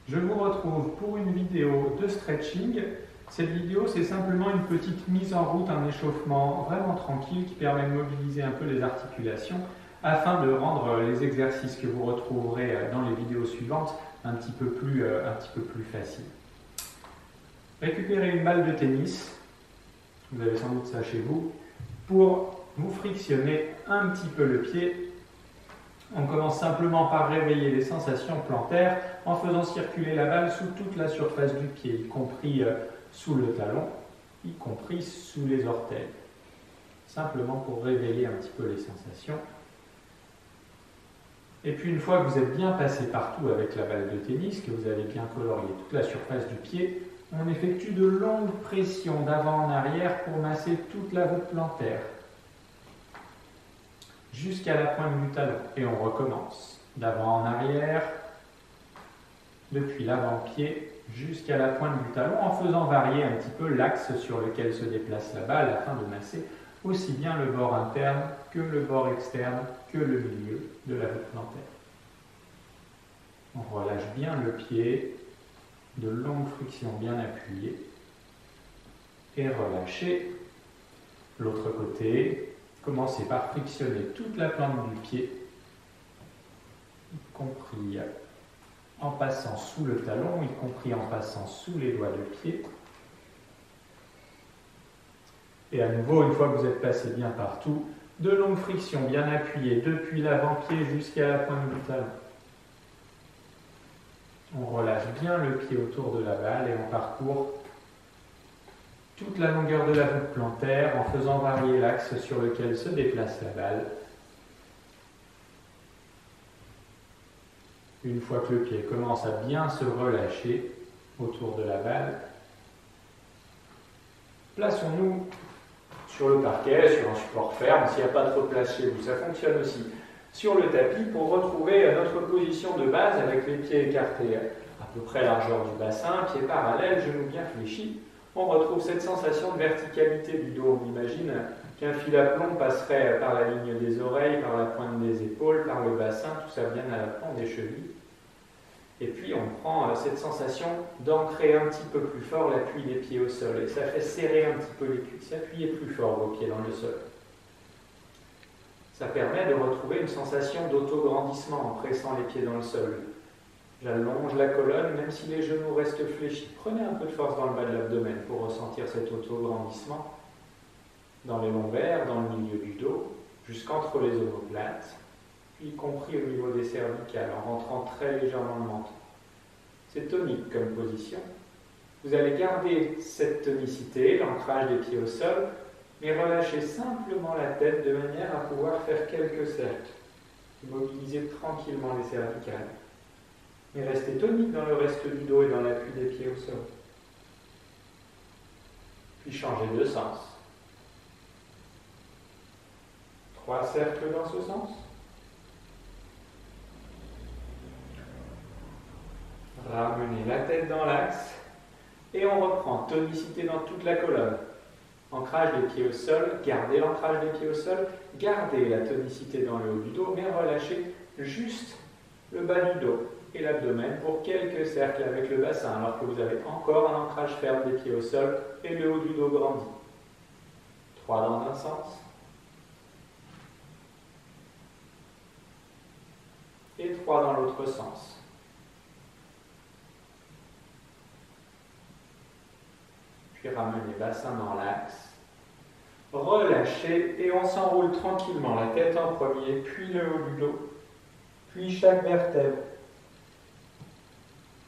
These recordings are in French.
Je vous retrouve pour une vidéo de stretching. Cette vidéo, c'est simplement une petite mise en route, un échauffement vraiment tranquille qui permet de mobiliser un peu les articulations afin de rendre les exercices que vous retrouverez dans les vidéos suivantes un petit peu plus faciles. Récupérez une balle de tennis, vous avez sans doute ça chez vous, pour vous frictionner un petit peu le pied. On commence simplement par réveiller les sensations plantaires en faisant circuler la balle sous toute la surface du pied, y compris sous le talon, y compris sous les orteils. Simplement pour réveiller un petit peu les sensations. Et puis une fois que vous êtes bien passé partout avec la balle de tennis, que vous avez bien colorié toute la surface du pied, on effectue de longues pressions d'avant en arrière pour masser toute la voûte plantaire, jusqu'à la pointe du talon. Et on recommence d'avant en arrière, depuis l'avant-pied jusqu'à la pointe du talon, en faisant varier un petit peu l'axe sur lequel se déplace la balle afin de masser aussi bien le bord interne que le bord externe que le milieu de la voûte plantaire. On relâche bien le pied, de longues frictions bien appuyées, et relâchez l'autre côté. Commencez par frictionner toute la plante du pied, y compris en passant sous le talon, y compris en passant sous les doigts de pied. Et à nouveau, une fois que vous êtes passé bien partout, de longues frictions bien appuyées depuis l'avant-pied jusqu'à la pointe du talon. On relâche bien le pied autour de la balle et on parcourt toute la longueur de la voûte plantaire en faisant varier l'axe sur lequel se déplace la balle. Une fois que le pied commence à bien se relâcher autour de la balle, plaçons-nous sur le parquet, sur un support ferme. S'il n'y a pas trop de place chez vous, ça fonctionne aussi sur le tapis pour retrouver notre position de base avec les pieds écartés à peu près largeur du bassin, pieds parallèles, genoux bien fléchis. On retrouve cette sensation de verticalité du dos. On imagine qu'un fil à plomb passerait par la ligne des oreilles, par la pointe des épaules, par le bassin, tout ça bien à la plante des chevilles. Et puis on prend cette sensation d'ancrer un petit peu plus fort l'appui des pieds au sol. Et ça fait serrer un petit peu les cuisses. Appuyez plus fort vos pieds dans le sol. Ça permet de retrouver une sensation d'autograndissement en pressant les pieds dans le sol. J'allonge la colonne, même si les genoux restent fléchis. Prenez un peu de force dans le bas de l'abdomen pour ressentir cet autograndissement dans les lombaires, dans le milieu du dos, jusqu'entre les omoplates, y compris au niveau des cervicales, en rentrant très légèrement le menton. C'est tonique comme position. Vous allez garder cette tonicité, l'ancrage des pieds au sol, mais relâchez simplement la tête de manière à pouvoir faire quelques cercles. Mobilisez tranquillement les cervicales. Mais restez tonique dans le reste du dos et dans l'appui des pieds au sol. Puis changez de sens. 3 cercles dans ce sens. Ramenez la tête dans l'axe et on reprend tonicité dans toute la colonne. Ancrage des pieds au sol, gardez l'ancrage des pieds au sol, gardez la tonicité dans le haut du dos, mais relâchez juste le bas du dos et l'abdomen pour quelques cercles avec le bassin, alors que vous avez encore un ancrage ferme des pieds au sol et le haut du dos grandi. 3 dans un sens. Et 3 dans l'autre sens. Puis ramenez bassin dans l'axe. Relâchez et on s'enroule tranquillement, la tête en premier, puis le haut du dos, puis chaque vertèbre.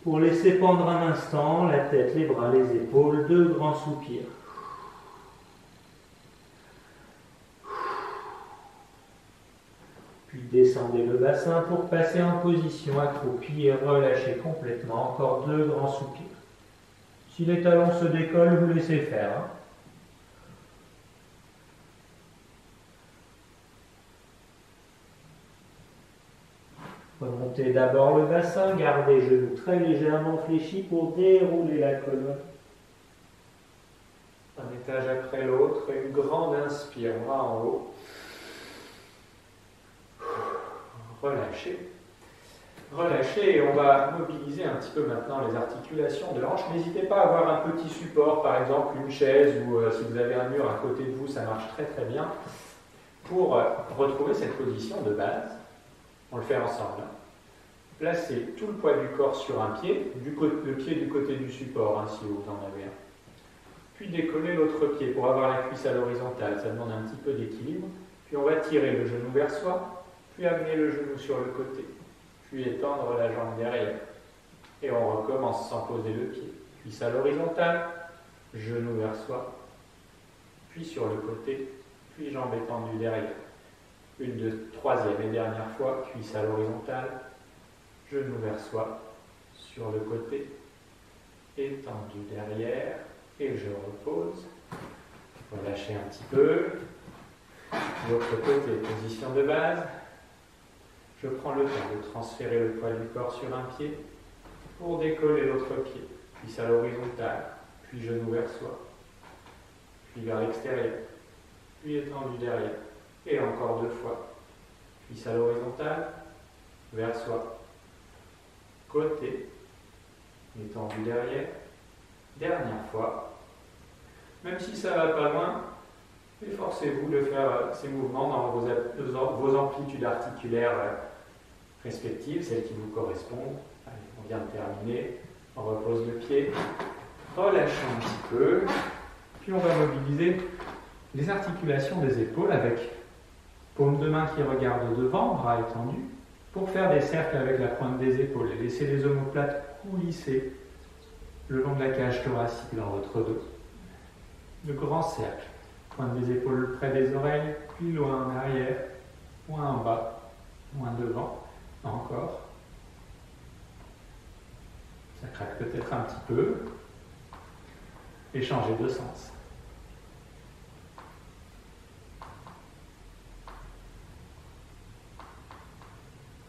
Pour laisser pendre un instant, la tête, les bras, les épaules, 2 grands soupirs. Puis descendez le bassin pour passer en position accroupie et relâchez complètement, encore 2 grands soupirs. Si les talons se décollent, vous laissez faire. Remontez d'abord le bassin, gardez les genoux très légèrement fléchis pour dérouler la colonne. Un étage après l'autre, une grande inspire, bras en haut. Relâchez. relâchez et on va mobiliser un petit peu maintenant les articulations de hanche. N'hésitez pas à avoir un petit support, par exemple une chaise ou si vous avez un mur à côté de vous, ça marche très très bien. Pour retrouver cette position de base, on le fait ensemble. Placez tout le poids du corps sur un pied, le pied du côté du support, hein, si vous en avez un. Puis décoller l'autre pied pour avoir la cuisse à l'horizontale, ça demande un petit peu d'équilibre. Puis on va tirer le genou vers soi, puis amener le genou sur le côté, puis étendre la jambe derrière. Et on recommence sans poser le pied. Cuisse à l'horizontale, genou vers soi, puis sur le côté, puis jambe étendue derrière. Troisième et dernière fois, cuisse à l'horizontale, genou vers soi, sur le côté, étendu derrière, et je repose. Relâchez un petit peu. L'autre côté, position de base. Je prends le temps de transférer le poids du corps sur un pied pour décoller l'autre pied. Cuisse à l'horizontale, puis genou vers soi, puis vers l'extérieur, puis étendu derrière. Et encore 2 fois. Cuisse à l'horizontale, vers soi, côté, étendu derrière. Dernière fois. Même si ça ne va pas loin, efforcez-vous de faire ces mouvements dans vos amplitudes articulaires respectives, celles qui vous correspondent. Allez, on vient de terminer. On repose le pied. Relâchez un petit peu. Puis on va mobiliser les articulations des épaules avec paume de main qui regarde devant, bras étendus, pour faire des cercles avec la pointe des épaules et laisser les omoplates coulisser le long de la cage thoracique dans votre dos. De grands cercles, pointe des épaules près des oreilles, puis loin en arrière, loin en bas, loin devant, encore. Ça craque peut-être un petit peu. Et changez de sens.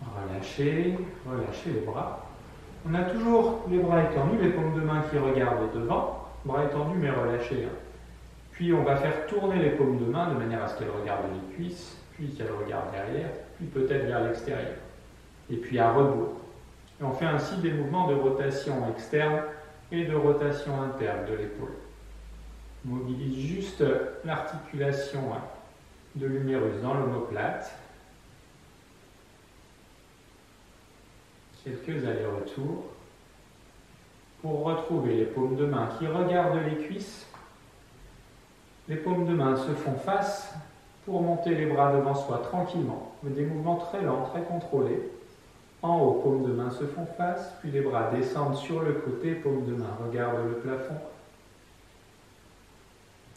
Relâchez, relâchez les bras. On a toujours les bras étendus, les paumes de main qui regardent devant, bras étendus mais relâchés. Puis on va faire tourner les paumes de main de manière à ce qu'elles regardent les cuisses, puis qu'elles regardent derrière, puis peut-être vers l'extérieur. Et puis à rebours. Et on fait ainsi des mouvements de rotation externe et de rotation interne de l'épaule. On mobilise juste l'articulation de l'humérus dans l'omoplate. Quelques allers-retours pour retrouver les paumes de main qui regardent les cuisses. Les paumes de main se font face pour monter les bras devant soi tranquillement. Des mouvements très lents, très contrôlés. En haut, paumes de main se font face, puis les bras descendent sur le côté, paumes de main regardent le plafond.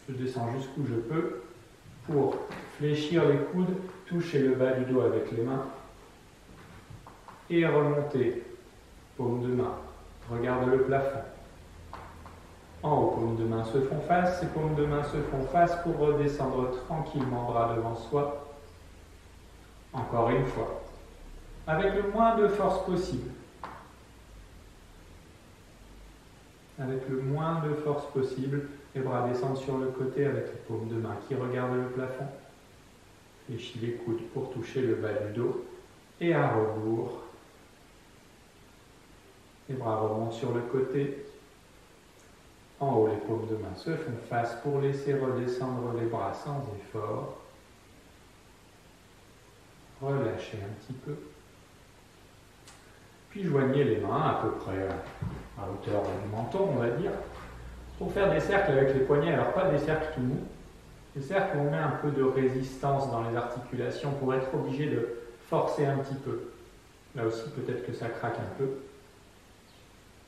Je descends jusqu'où je peux pour fléchir les coudes, toucher le bas du dos avec les mains. Et remonter, paume de main, regarde le plafond. En haut, paumes de main se font face, ces paumes de main se font face pour redescendre tranquillement, bras devant soi. Encore une fois, avec le moins de force possible. Avec le moins de force possible, les bras descendent sur le côté avec les paumes de main qui regardent le plafond. Fléchis les coudes pour toucher le bas du dos. Et à rebours. Les bras remontent sur le côté. En haut, les paumes de main se font face pour laisser redescendre les bras sans effort. Relâchez un petit peu. Puis joignez les mains à peu près à hauteur du menton, on va dire, pour faire des cercles avec les poignets. Alors pas des cercles tout mous, des cercles où on met un peu de résistance dans les articulations pour être obligé de forcer un petit peu. Là aussi, peut-être que ça craque un peu.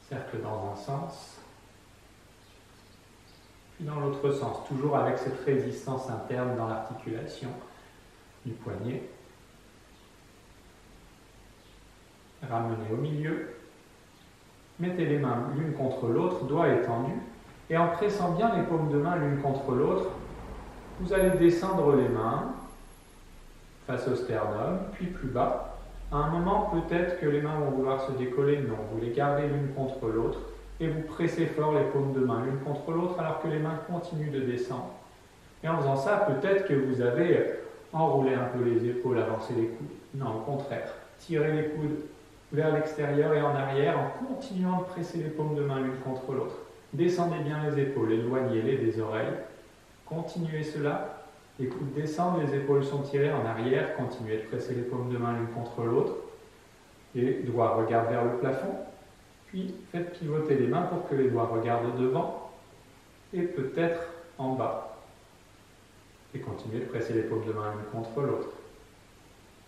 Cercle dans un sens, puis dans l'autre sens, toujours avec cette résistance interne dans l'articulation du poignet. Ramenez au milieu. Mettez les mains l'une contre l'autre, doigts étendus, et en pressant bien les paumes de main l'une contre l'autre, vous allez descendre les mains face au sternum, puis plus bas. À un moment, peut-être que les mains vont vouloir se décoller. Non, vous les gardez l'une contre l'autre et vous pressez fort les paumes de main l'une contre l'autre alors que les mains continuent de descendre. Et en faisant ça, peut-être que vous avez enroulé un peu les épaules, avancé les coudes. Non, au contraire. Tirez les coudes vers l'extérieur et en arrière en continuant de presser les paumes de main l'une contre l'autre. Descendez bien les épaules, éloignez-les des oreilles. Continuez cela. Les coudes descendent, les épaules sont tirées en arrière. Continuez de presser les paumes de main l'une contre l'autre. Les doigts regardent vers le plafond. Puis faites pivoter les mains pour que les doigts regardent devant et peut-être en bas. Et continuez de presser les paumes de main l'une contre l'autre.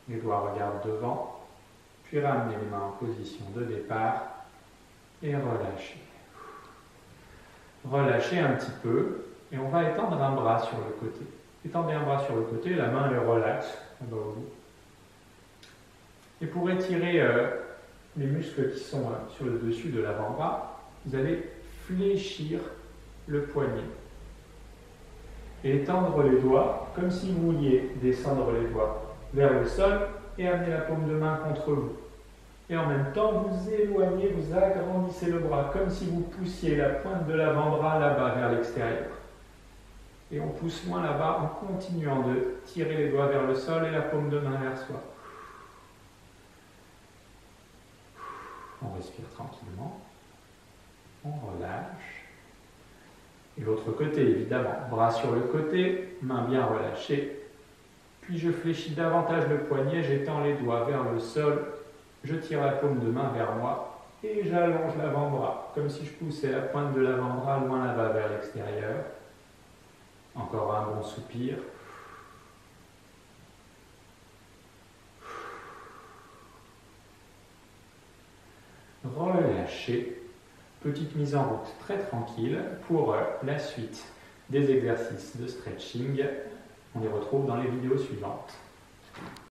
Les doigts regardent devant, puis ramenez les mains en position de départ et relâchez. Relâchez un petit peu et on va étendre un bras sur le côté. Étendez un bras sur le côté, la main elle relaxe là-bas au bout. Et pour étirer les muscles qui sont sur le dessus de l'avant-bras, vous allez fléchir le poignet. Et étendre les doigts comme si vous vouliez descendre les doigts vers le sol et amener la paume de main contre vous. Et en même temps, vous éloignez, vous agrandissez le bras comme si vous poussiez la pointe de l'avant-bras là-bas vers l'extérieur. Et on pousse loin là-bas en continuant de tirer les doigts vers le sol et la paume de main vers soi. On respire tranquillement. On relâche. Et l'autre côté, évidemment. Bras sur le côté, main bien relâchée. Puis je fléchis davantage le poignet, j'étends les doigts vers le sol, je tire la paume de main vers moi et j'allonge l'avant-bras, comme si je poussais la pointe de l'avant-bras loin là-bas vers l'extérieur. Encore un bon soupir. Relâchez. Petite mise en route très tranquille pour la suite des exercices de stretching. On les retrouve dans les vidéos suivantes.